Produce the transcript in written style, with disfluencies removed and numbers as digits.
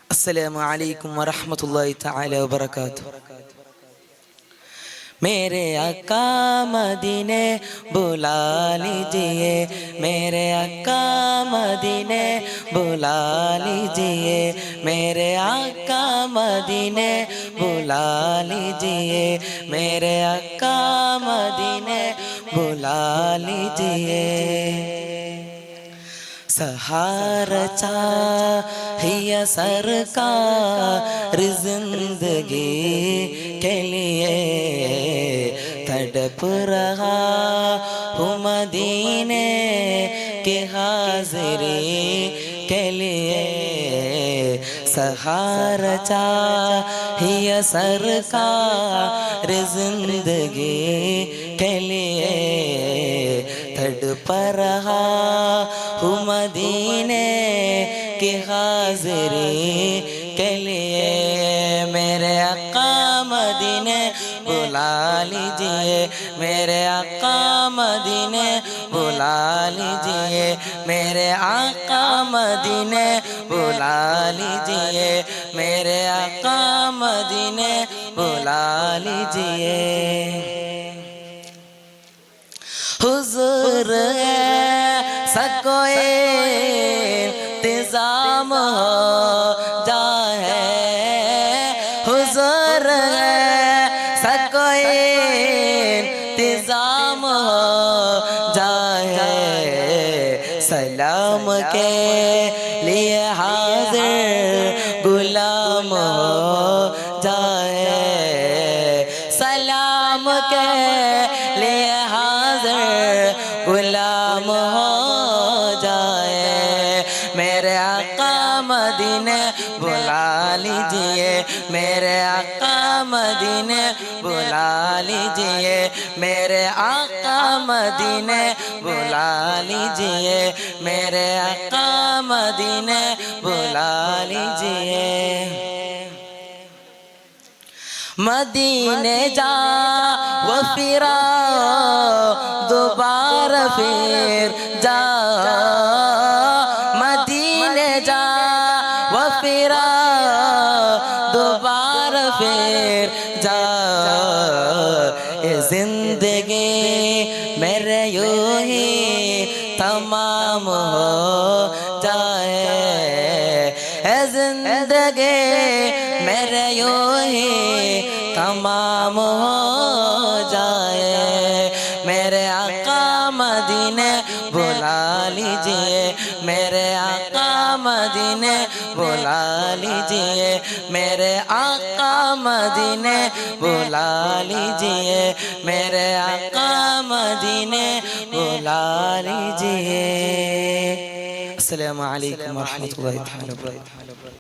अस्सलामु अलैकुम वरहमतुल्लाहि तआला वबरकातुहू। मेरे आका मदीने बुला लीजिए, मेरे आका मदीने बुला लीजिए, मेरे आका मदीने बुला लीजिए, मेरे आका मदीने बुला लीजिए। सहारा चाहिए सरकार जिंदगी के लिए, तड़प रहा हूँ मदीने की हाज़िरी के लिए। सहारा चाहिए सरकार जिंदगी के लिए, तड़प रहा हूँ मदीने की हाज़िरी के लिए। मेरे आका मदीने बुला लीजिए, मेरे आका मदीने बुला लीजिए, मेरे आका मदीने बुला लीजिए, मेरे आका मदीने बुला लीजिए। हुज़ूर कोई इंतज़ाम हो जाए, हुज़ूर कोई इंतज़ाम हो जाए, सलाम के लिए हाज़िर गुलाम हो जाए, सलाम के लिए हाज़िर गुलाम हो जाए। मेरे आका मदीने बुला लीजिए, मेरे आका मदीने बुला लीजिए, मेरे आका मदीने बुला लीजिए, मेरे आका मदीने बुला लीजिए। मदीने जा वो फिरा दोबारा फिर जा, मदीने जा वो फिरा दोबारा फिर जा। ये जिंदगी मेरे यूं ही तमाम हो जाए, ये जिंदगी मेरे यूं ही तमाम हो जाए। मेरे आका मदीने बुला लीजिए, मेरे आका मदीने बुला लीजिए, मेरे आका मदीने बुला लीजिए, मेरे आका मदीने बुला लीजिए। अस्सलामु अलैकुम वरहमतुल्लाहि तआला वबरकातुहू।